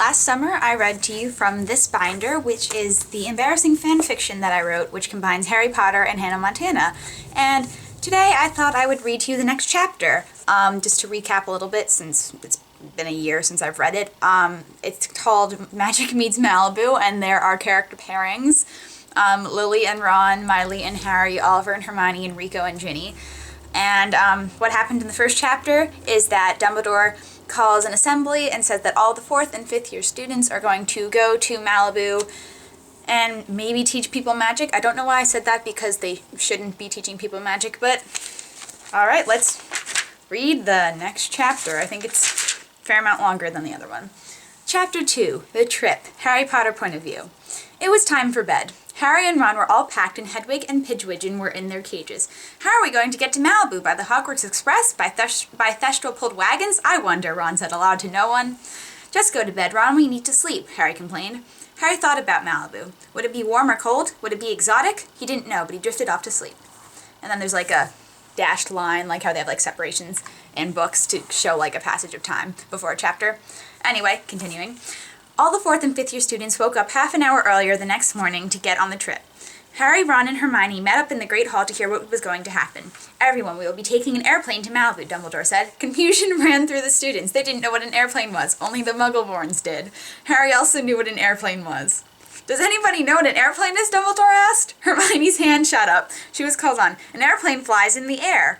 Last summer I read to you from this binder, which is the embarrassing fan fiction that I wrote, which combines Harry Potter and Hannah Montana. And today I thought I would read to you the next chapter, just to recap a little bit since it's been a year since I've read it. It's called Magic Meets Malibu, and there are character pairings. Lily and Ron, Miley and Harry, Oliver and Hermione, and Rico and Ginny. And what happened in the first chapter is that Dumbledore calls an assembly and says that all the 4th and 5th year students are going to go to Malibu and maybe teach people magic. I don't know why I said that, because they shouldn't be teaching people magic, but alright, let's read the next chapter. I think it's a fair amount longer than the other one. Chapter 2, The Trip, Harry Potter Point of View. It was time for bed. Harry and Ron were all packed, and Hedwig and Pidgewiggin were in their cages. How are we going to get to Malibu? By the Hogwarts Express? By Thestral-pulled wagons? I wonder, Ron said aloud to no one. Just go to bed, Ron. We need to sleep, Harry complained. Harry thought about Malibu. Would it be warm or cold? Would it be exotic? He didn't know, but he drifted off to sleep. And then there's like a dashed line, like how they have like separations in books to show like a passage of time before a chapter. Anyway, continuing. All the 4th and 5th year students woke up half an hour earlier the next morning to get on the trip. Harry, Ron, and Hermione met up in the Great Hall to hear what was going to happen. Everyone will be taking an airplane to Malibu, Dumbledore said. Confusion ran through the students. They didn't know what an airplane was. Only the Muggleborns did. Harry also knew what an airplane was. Does anybody know what an airplane is? Dumbledore asked. Hermione's hand shot up. She was called on. An airplane flies in the air.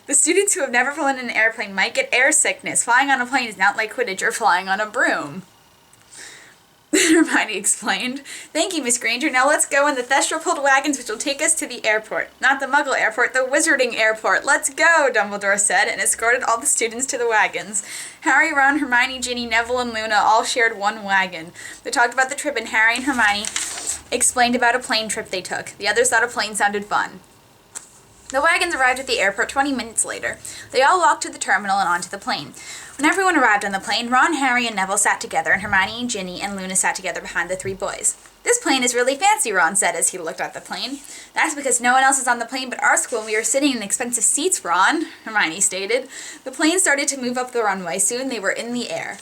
The students who have never flown in an airplane might get air sickness. Flying on a plane is not like Quidditch or flying on a broom. Hermione explained. Thank you, Miss Granger. Now let's go in the Thestral-pulled wagons, which will take us to the airport. Not the Muggle airport, the Wizarding airport. Let's go, Dumbledore said, and escorted all the students to the wagons. Harry, Ron, Hermione, Ginny, Neville, and Luna all shared one wagon. They talked about the trip, and Harry and Hermione explained about a plane trip they took. The others thought a plane sounded fun. The wagons arrived at the airport 20 minutes later. They all walked to the terminal and onto the plane. When everyone arrived on the plane, Ron, Harry, and Neville sat together, and Hermione and Ginny and Luna sat together behind the 3 boys. This plane is really fancy, Ron said as he looked at the plane. That's because no one else is on the plane but our school, and we are sitting in expensive seats, Ron, Hermione stated. The plane started to move up the runway. Soon they were in the air.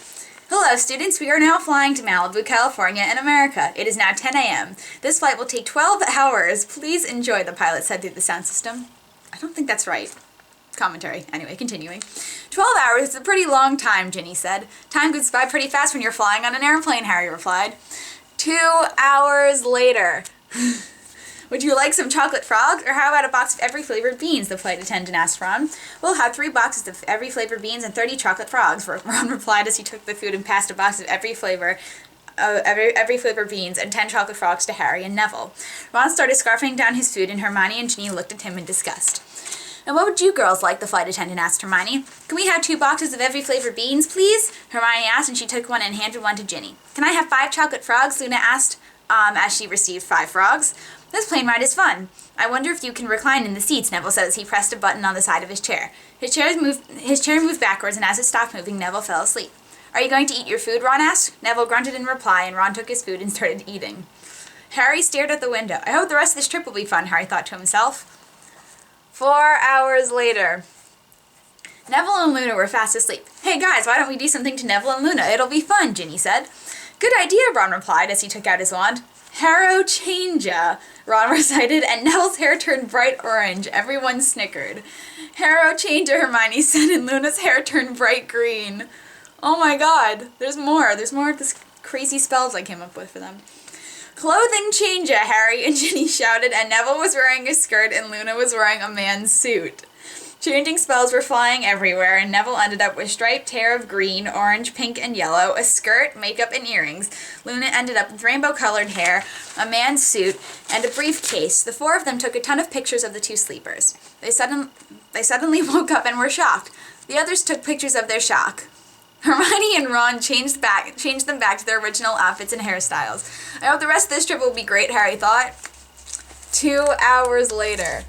Hello, students. We are now flying to Malibu, California, in America. It is now 10 a.m. This flight will take 12 hours. Please enjoy, the pilot said through the sound system. I don't think that's right. Commentary. Anyway, continuing. 12 hours is a pretty long time, Ginny said. Time goes by pretty fast when you're flying on an airplane, Harry replied. 2 hours later. Would you like some chocolate frogs, or how about a box of every flavored beans? The flight attendant asked Ron. We'll have 3 boxes of every flavored beans and 30 chocolate frogs, Ron replied as he took the food and passed a box of every flavor beans and 10 chocolate frogs to Harry and Neville. Ron started scarfing down his food, and Hermione and Ginny looked at him in disgust. And what would you girls like? The flight attendant asked Hermione. Can we have 2 boxes of every flavor beans, please? Hermione asked, and she took one and handed one to Ginny. Can I have 5 chocolate frogs? Luna asked, as she received 5 frogs. This plane ride is fun. I wonder if you can recline in the seats, Neville said as he pressed a button on the side of his chair. His chair moved backwards, and as it stopped moving, Neville fell asleep. Are you going to eat your food? Ron asked. Neville grunted in reply, and Ron took his food and started eating. Harry stared at the window. I hope the rest of this trip will be fun, Harry thought to himself. 4 hours later. Neville and Luna were fast asleep. Hey guys, why don't we do something to Neville and Luna? It'll be fun, Ginny said. Good idea, Ron replied as he took out his wand. Harrow Changea, Ron recited, and Neville's hair turned bright orange. Everyone snickered. Harrow Changea, Hermione said, and Luna's hair turned bright green. Oh my god, there's more. There's more of this crazy spells I came up with for them. Clothing changer, Harry and Ginny shouted, and Neville was wearing a skirt and Luna was wearing a man's suit. Changing spells were flying everywhere, and Neville ended up with striped hair of green, orange, pink, and yellow, a skirt, makeup, and earrings. Luna ended up with rainbow-colored hair, a man's suit, and a briefcase. The 4 of them took a ton of pictures of the 2 sleepers. They suddenly woke up and were shocked. The others took pictures of their shock. Hermione and Ron changed them back to their original outfits and hairstyles. I hope the rest of this trip will be great, Harry thought. 2 hours later.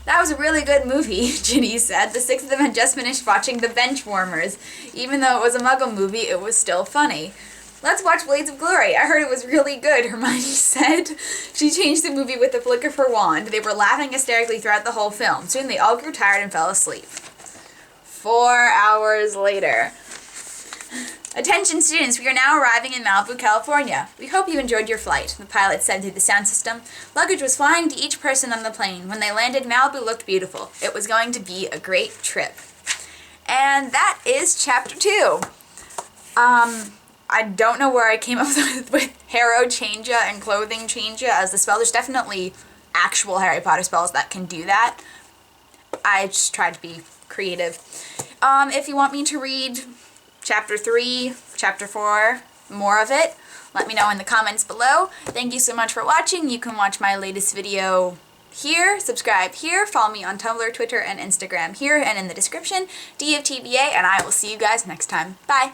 That was a really good movie, Ginny said. The 6 of them had just finished watching The Benchwarmers. Even though it was a Muggle movie, it was still funny. Let's watch Blades of Glory. I heard it was really good, Hermione said. She changed the movie with the flick of her wand. They were laughing hysterically throughout the whole film. Soon they all grew tired and fell asleep. 4 hours later. Attention students, we are now arriving in Malibu, California. We hope you enjoyed your flight, the pilot said through the sound system. Luggage was flying to each person on the plane. When they landed, Malibu looked beautiful. It was going to be a great trip. And that is chapter 2. I don't know where I came up with Harrow Changea and Clothing Changea as the spell. There's definitely actual Harry Potter spells that can do that. I just tried to be creative. If you want me to read Chapter 3, Chapter 4, more of it, let me know in the comments below. Thank you so much for watching. You can watch my latest video here, subscribe here, follow me on Tumblr, Twitter, and Instagram here and in the description, D of TBA, and I will see you guys next time. Bye!